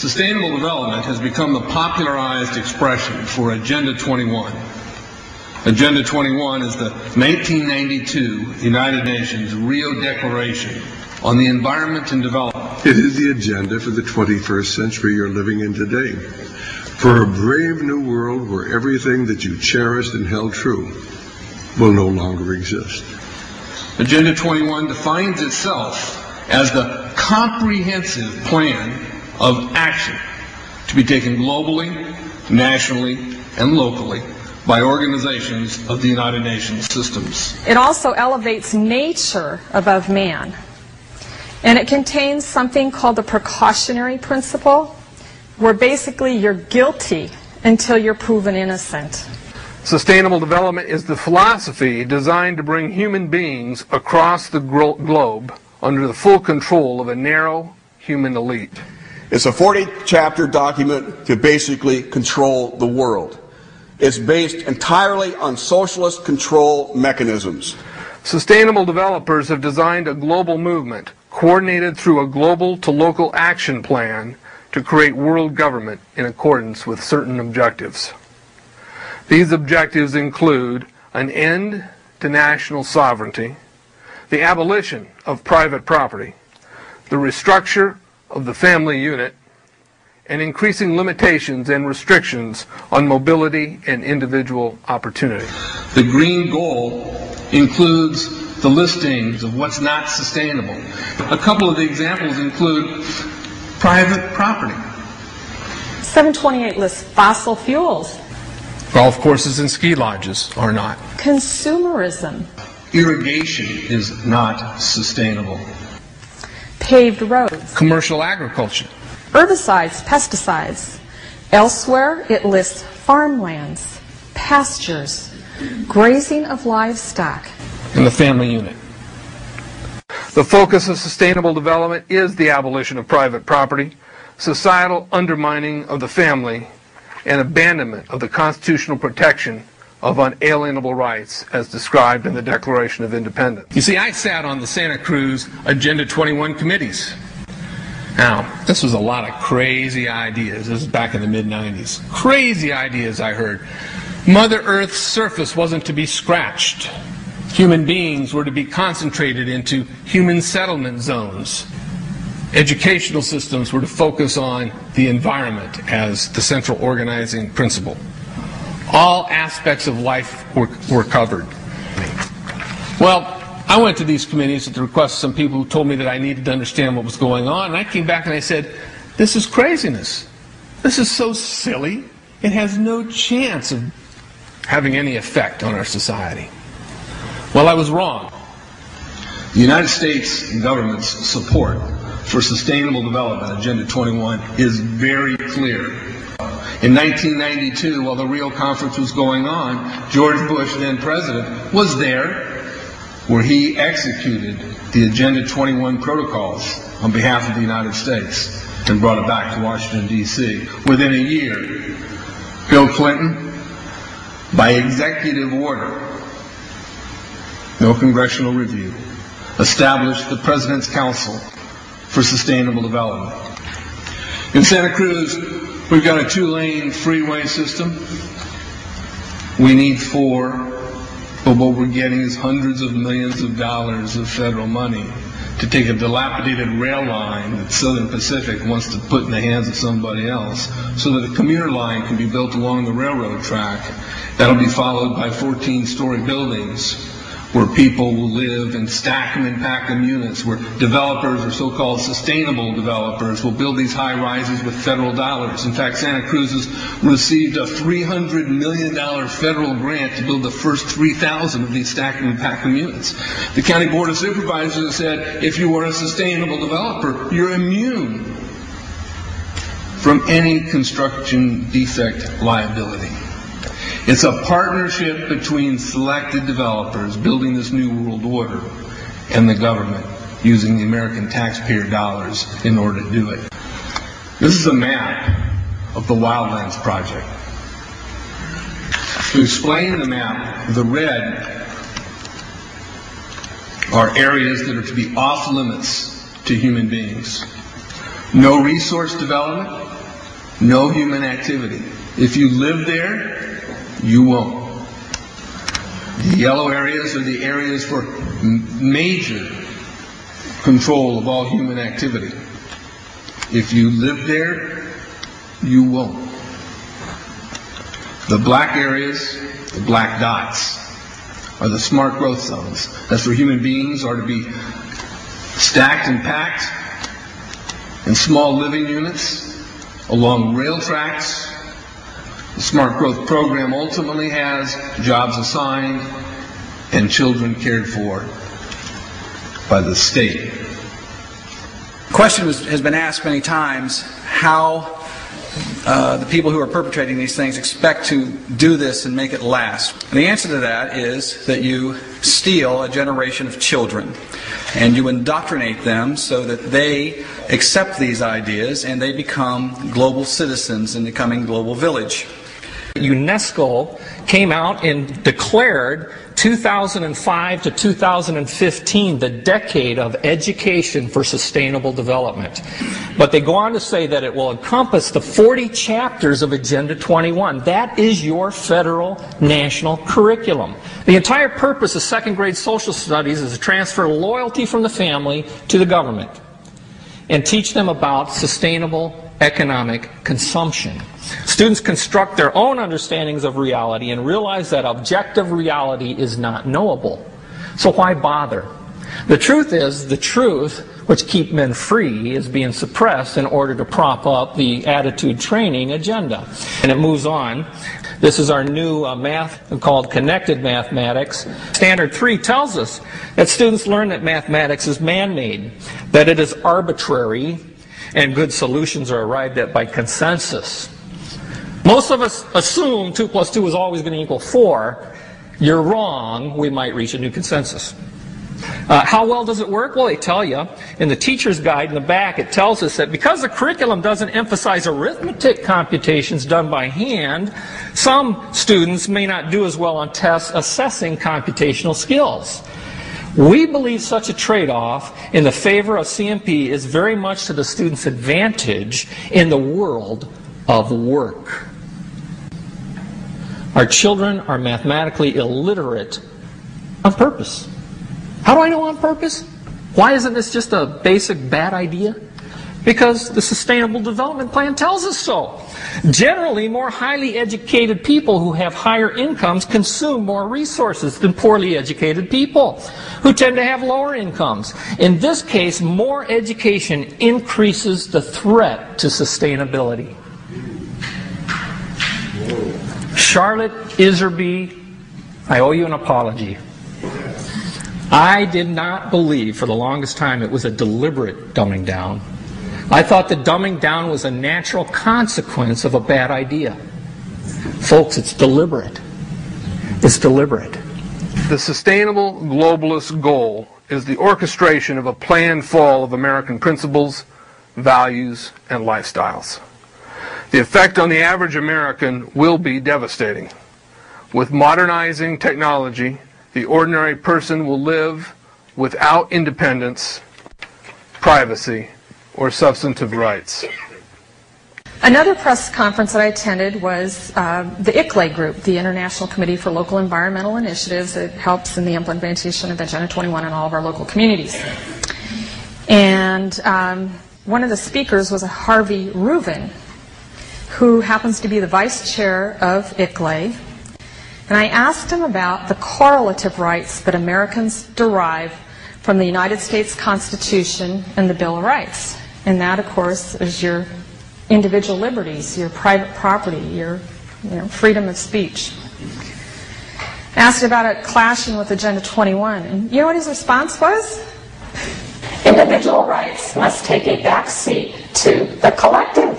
Sustainable development has become the popularized expression for Agenda 21. Agenda 21 is the 1992 United Nations Rio Declaration on the Environment and Development. It is the agenda for the 21st century you're living in today. For a brave new world where everything that you cherished and held true will no longer exist. Agenda 21 defines itself as the comprehensive plan of action to be taken globally, nationally, and locally by organizations of the United Nations systems. It also elevates nature above man. And it contains something called the precautionary principle, where basically you're guilty until you're proven innocent. Sustainable development is the philosophy designed to bring human beings across the globe under the full control of a narrow human elite. It's a 40-chapter document to basically control the world. It's based entirely on socialist control mechanisms. Sustainable developers have designed a global movement coordinated through a global to local action plan to create world government in accordance with certain objectives. These objectives include an end to national sovereignty, the abolition of private property, the restructure of the family unit, and increasing limitations and restrictions on mobility and individual opportunity. The green goal includes the listings of what's not sustainable. A couple of the examples include private property. 728 lists fossil fuels. Golf courses and ski lodges are not. Consumerism. Irrigation is not sustainable. Paved roads. Commercial agriculture. Herbicides, pesticides. Elsewhere, it lists farmlands, pastures, grazing of livestock. And the family unit. The focus of sustainable development is the abolition of private property, societal undermining of the family, and abandonment of the constitutional protection of unalienable rights as described in the Declaration of Independence. You see, I sat on the Santa Cruz Agenda 21 committees. Now, this was a lot of crazy ideas. This was back in the mid-90s. Crazy ideas I heard. Mother Earth's surface wasn't to be scratched. Human beings were to be concentrated into human settlement zones. Educational systems were to focus on the environment as the central organizing principle. All aspects of life were covered. Well, I went to these committees at the request of some people who told me that I needed to understand what was going on, and I came back and I said, this is craziness. This is so silly. It has no chance of having any effect on our society. Well, I was wrong. The United States government's support for Sustainable Development, Agenda 21, is very clear. In 1992, while the Rio Conference was going on, George Bush, then president, was there where he executed the Agenda 21 protocols on behalf of the United States and brought it back to Washington, D.C. Within a year, Bill Clinton, by executive order, no congressional review, established the President's Council for Sustainable Development. In Santa Cruz, we've got a 2-lane freeway system. We need 4, but what we're getting is hundreds of millions of dollars of federal money to take a dilapidated rail line that Southern Pacific wants to put in the hands of somebody else so that a commuter line can be built along the railroad track. That'll be followed by 14-story buildings where people will live and stack them and pack them units, where developers or so-called sustainable developers will build these high rises with federal dollars. In fact, Santa Cruz has received a $300 million federal grant to build the first 3,000 of these stack them and pack them units. The County Board of Supervisors said, if you are a sustainable developer, you're immune from any construction defect liability. It's a partnership between selected developers building this new world order and the government using the American taxpayer dollars in order to do it. This is a map of the Wildlands Project. To explain the map, the red are areas that are to be off limits to human beings. No resource development, No human activity. If you live there, you won't. The yellow areas are the areas for major control of all human activity. If you live there, you won't. The black areas, the black dots, are the smart growth zones. That's where human beings are to be stacked and packed in small living units along rail tracks. The smart growth program ultimately has jobs assigned and children cared for by the state. The question has been asked many times how the people who are perpetrating these things expect to do this and make it last. And the answer to that is that you steal a generation of children and you indoctrinate them so that they accept these ideas and they become global citizens in the coming global village. UNESCO came out and declared 2005 to 2015 the decade of education for sustainable development. But they go on to say that it will encompass the 40 chapters of Agenda 21. That is your federal national curriculum. The entire purpose of second grade social studies is to transfer loyalty from the family to the government and teach them about sustainable economic consumption. Students construct their own understandings of reality and realize that objective reality is not knowable. So why bother? The truth is, the truth which keep men free is being suppressed in order to prop up the attitude training agenda. And it moves on. This is our new math called connected mathematics. Standard 3 tells us that students learn that mathematics is man-made, that it is arbitrary, and good solutions are arrived at by consensus. Most of us assume 2 plus 2 is always going to equal 4. You're wrong. We might reach a new consensus. How well does it work? Well, they tell you in the teacher's guide in the back, it tells us that because the curriculum doesn't emphasize arithmetic computations done by hand, some students may not do as well on tests assessing computational skills. We believe such a trade-off in the favor of CMP is very much to the student's advantage in the world of work. Our children are mathematically illiterate on purpose. How do I know on purpose? Why isn't this just a basic bad idea? Because the Sustainable Development Plan tells us so. Generally, more highly educated people who have higher incomes consume more resources than poorly educated people who tend to have lower incomes. In this case, more education increases the threat to sustainability. Charlotte Iserby, I owe you an apology. I did not believe for the longest time it was a deliberate dumbing down. I thought the dumbing down was a natural consequence of a bad idea. Folks, it's deliberate. It's deliberate. The sustainable globalist goal is the orchestration of a planned fall of American principles, values, and lifestyles. The effect on the average American will be devastating. With modernizing technology, the ordinary person will live without independence, privacy, or substantive rights. Another press conference that I attended was the ICLE group, the International Committee for Local Environmental Initiatives. It helps in the implementation of Agenda 21 in all of our local communities. And one of the speakers was a Harvey Reuven, who happens to be the vice chair of ICLE. And I asked him about the correlative rights that Americans derive from the United States Constitution and the Bill of Rights. And that, of course, is your individual liberties, your private property, your freedom of speech. I asked about it clashing with Agenda 21. And you know what his response was? Individual rights must take a back seat to the collective